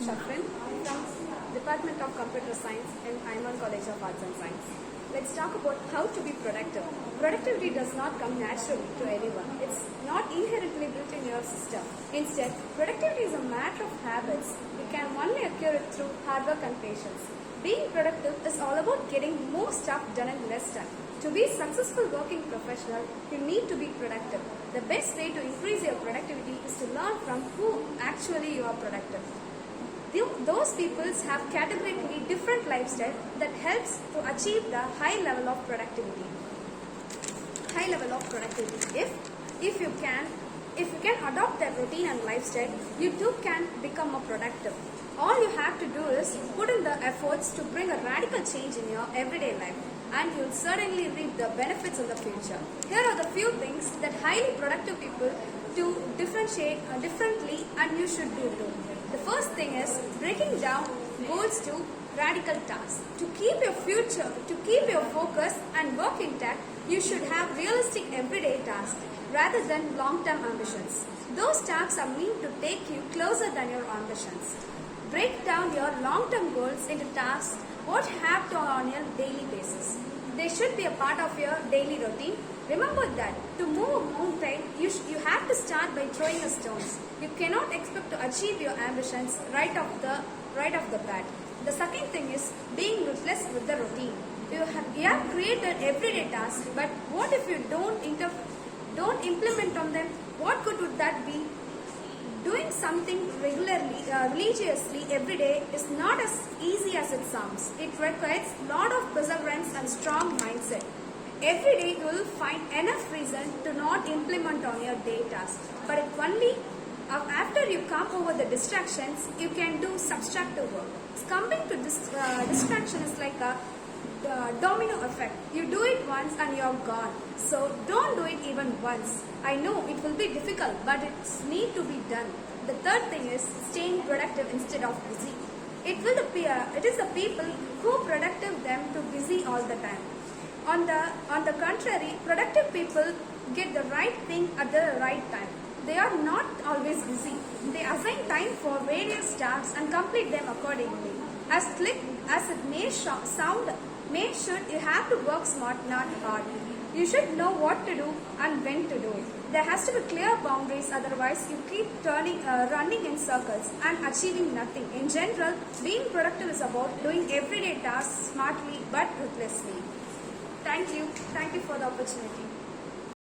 Shafrin from Department of Computer Science in Ayman College of Arts and Science. Let's talk about how to be productive. Productivity does not come naturally to anyone. It's not inherently built in your system. Instead, productivity is a matter of habits. You can only acquire it through hard work and patience. Being productive is all about getting more stuff done in less time. To be a successful working professional, you need to be productive. The best way to increase your productivity is to learn from who actually you are productive. Those people have categorically different lifestyle that helps to achieve the high level of productivity. If you can adopt that routine and lifestyle, you too can become more productive. All you have to do is put in the efforts to bring a radical change in your everyday life, and you'll certainly reap the benefits in the future. Here are the few things that highly productive people do differentiate differently, and you should do too. The first thing is breaking down goals to radical tasks. To keep your focus and work intact, you should have realistic everyday tasks rather than long-term ambitions. Those tasks are meant to take you closer than your ambitions. Break down your long-term goals into tasks what you have to on a daily basis. They should be a part of your daily routine. Remember that to move a mountain, you have to start by throwing the stones. You cannot expect to achieve your ambitions right off the bat. The second thing is being ruthless with the routine. You have created everyday tasks, but what if you don't implement on them? What good would that be? Doing something religiously every day is not as easy as it sounds. It requires a lot of perseverance and strong mindset. Every day you will find enough reason to not implement on your day task. But it only after you come over the distractions, you can do subtractive work. Coming to distraction is like a domino effect. You do it once and you're gone. So don't do it even once. I know it will be difficult, but it's need to be done. The third thing is staying productive instead of busy. It is the people who productive them to busy all the time. On the contrary, productive people get the right thing at the right time. They are not always busy. They assign time for various tasks and complete them accordingly. As it may sound, you have to work smart, not hard. You should know what to do and when to do it. There has to be clear boundaries, otherwise you keep running in circles and achieving nothing. In general, being productive is about doing everyday tasks smartly but ruthlessly. Thank you for the opportunity.